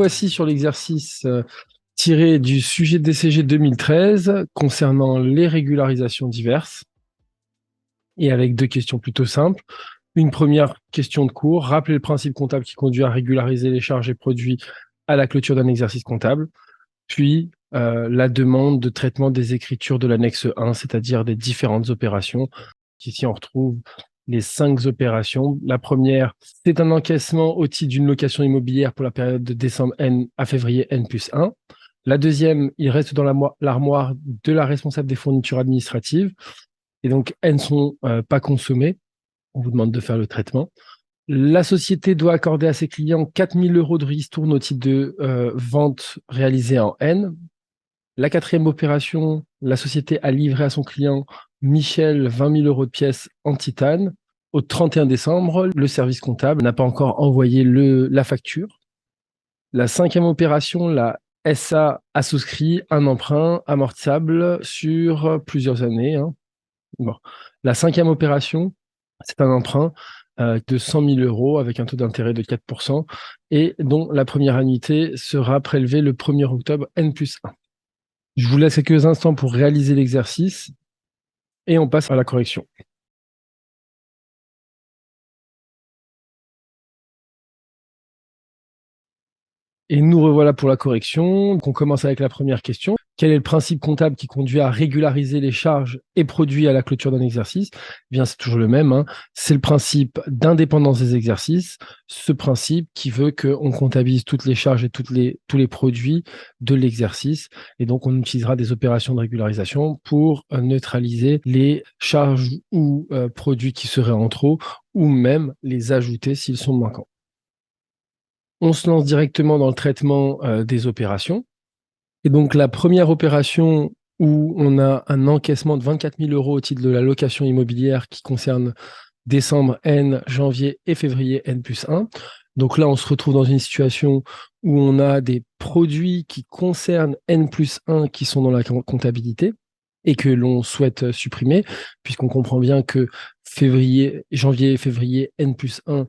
voici sur l'exercice tiré du sujet DCG 2013 concernant les régularisations diverses et avec deux questions plutôt simples. Une première question de cours, rappeler le principe comptable qui conduit à régulariser les charges et produits à la clôture d'un exercice comptable. Puis, la demande de traitement des écritures de l'annexe 1, c'est-à-dire des différentes opérations. Ici, on retrouve les 5 opérations. La première, c'est un encaissement au titre d'une location immobilière pour la période de décembre N à février N+1. La deuxième, il reste dans l'armoire de la responsable des fournitures administratives. Et donc, elles ne sont pas consommées. On vous demande de faire le traitement. La société doit accorder à ses clients 4 000 € de ristourne au titre de vente réalisée en N. La quatrième opération, la société a livré à son client Michel 20 000 € de pièces en titane. Au 31 décembre, le service comptable n'a pas encore envoyé la facture. La cinquième opération, la SA a souscrit un emprunt amortissable sur plusieurs années. Bon. La cinquième opération, c'est un emprunt de 100 000 € avec un taux d'intérêt de 4% et dont la première annuité sera prélevée le 1er octobre N+1. Je vous laisse quelques instants pour réaliser l'exercice et on passe à la correction. Et nous revoilà pour la correction. Donc on commence avec la première question. Quel est le principe comptable qui conduit à régulariser les charges et produits à la clôture d'un exercice? Eh bien, c'est toujours le même. C'est le principe d'indépendance des exercices. Ce principe qui veut qu'on comptabilise toutes les charges et tous les produits de l'exercice. Et donc, on utilisera des opérations de régularisation pour neutraliser les charges ou produits qui seraient en trop ou même les ajouter s'ils sont manquants. On se lance directement dans le traitement des opérations. Et donc, la première opération où on a un encaissement de 24 000 € au titre de la location immobilière qui concerne décembre N, janvier et février N+1. Donc là, on se retrouve dans une situation où on a des produits qui concernent N+1 qui sont dans la comptabilité et que l'on souhaite supprimer, puisqu'on comprend bien que janvier et février N+1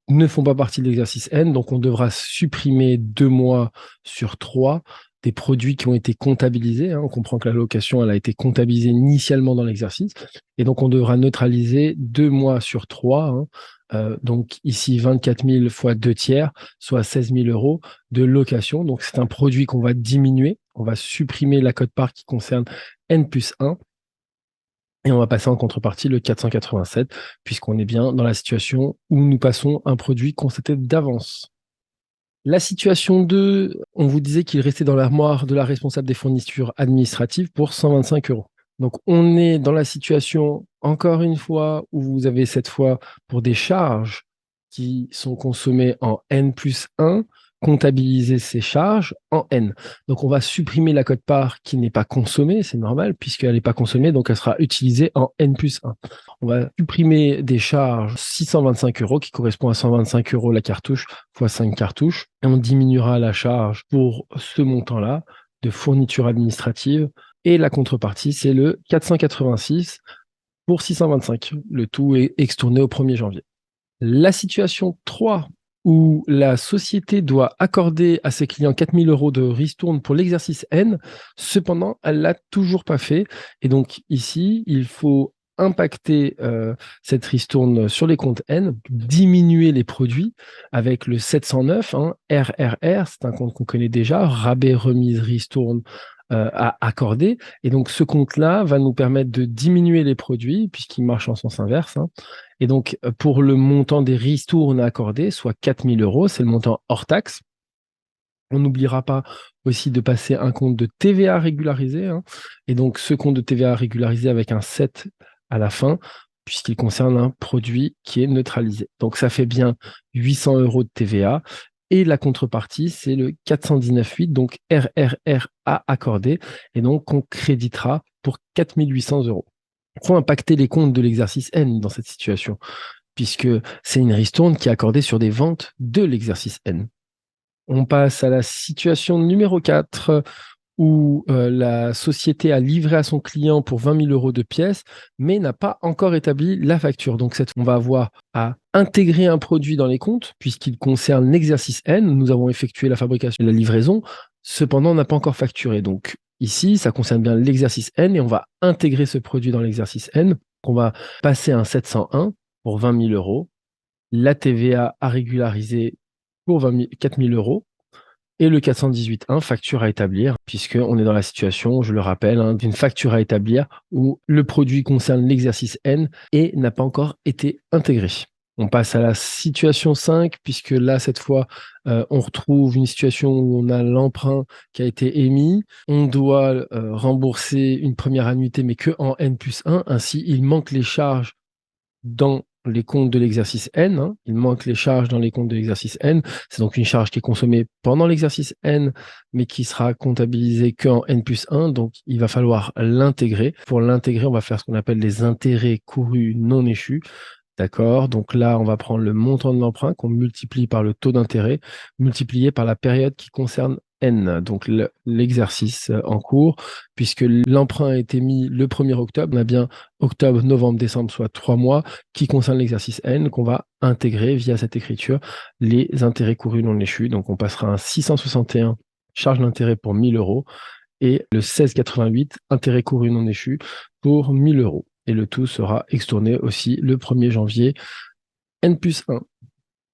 ne font pas partie de l'exercice N, donc on devra supprimer 2 mois sur 3 des produits qui ont été comptabilisés. On comprend que la location elle a été comptabilisée initialement dans l'exercice, et donc on devra neutraliser 2 mois sur 3. Donc ici 24 000 fois 2 tiers, soit 16 000 € de location. Donc c'est un produit qu'on va diminuer. On va supprimer la quote-part qui concerne N+1. Et on va passer en contrepartie le 487, puisqu'on est bien dans la situation où nous passons un produit constaté d'avance. La situation 2, on vous disait qu'il restait dans l'armoire de la responsable des fournitures administratives pour 125 €. Donc on est dans la situation, encore une fois, où vous avez cette fois pour des charges qui sont consommées en N+1, comptabiliser ces charges en N. Donc on va supprimer la quote-part qui n'est pas consommée, c'est normal, puisqu'elle n'est pas consommée, donc elle sera utilisée en N+1. On va supprimer des charges 625 € qui correspond à 125 € la cartouche fois 5 cartouches, et on diminuera la charge pour ce montant-là de fourniture administrative, et la contrepartie, c'est le 486 pour 625. Le tout est extourné au 1er janvier. La situation 3, où la société doit accorder à ses clients 4 000 € de ristourne pour l'exercice N, cependant, elle ne l'a toujours pas fait. Et donc ici, il faut impacter cette ristourne sur les comptes N, diminuer les produits avec le 709, RRR, c'est un compte qu'on connaît déjà, rabais, remise, ristourne à accorder. Et donc ce compte-là va nous permettre de diminuer les produits puisqu'il marche en sens inverse. Et donc pour le montant des ristournes accordées, soit 4 000 €, c'est le montant hors taxe. On n'oubliera pas aussi de passer un compte de TVA régularisé. Et donc ce compte de TVA régularisé avec un 7 à la fin, puisqu'il concerne un produit qui est neutralisé. Donc ça fait bien 800 € de TVA. Et la contrepartie, c'est le 419,8, donc RRRA accordé, et donc on créditera pour 4 800 €. Il faut impacter les comptes de l'exercice N dans cette situation, puisque c'est une ristourne qui est accordée sur des ventes de l'exercice N. On passe à la situation numéro 4, où la société a livré à son client pour 20 000 euros de pièces, mais n'a pas encore établi la facture. Donc, on va avoir à intégrer un produit dans les comptes, puisqu'il concerne l'exercice N. Nous avons effectué la fabrication et la livraison, cependant, on n'a pas encore facturé. Donc, ici, ça concerne bien l'exercice N et on va intégrer ce produit dans l'exercice N. On va passer un 701 pour 20 000 euros, la TVA à régulariser pour 4 000 euros, et le 418.1, facture à établir, puisqu'on est dans la situation, je le rappelle, d'une facture à établir où le produit concerne l'exercice N et n'a pas encore été intégré. On passe à la situation 5, puisque là, cette fois, on retrouve une situation où on a l'emprunt qui a été émis. On doit rembourser une première annuité, mais que en N+1. Ainsi, il manque les charges dans les comptes de l'exercice N. Il manque les charges dans les comptes de l'exercice N. C'est donc une charge qui est consommée pendant l'exercice N, mais qui sera comptabilisée qu'en N+1. Donc, il va falloir l'intégrer. Pour l'intégrer, on va faire ce qu'on appelle les intérêts courus non échus. D'accord? Donc là, on va prendre le montant de l'emprunt qu'on multiplie par le taux d'intérêt, multiplié par la période qui concerne N, donc l'exercice en cours, puisque l'emprunt a été mis le 1er octobre, on a bien octobre, novembre, décembre, soit 3 mois, qui concerne l'exercice N, qu'on va intégrer via cette écriture les intérêts courus non échus. Donc on passera à un 661 charge d'intérêt pour 1 000 euros et le 1688 intérêt courus non échus pour 1 000 euros. Et le tout sera extourné aussi le 1er janvier N+1.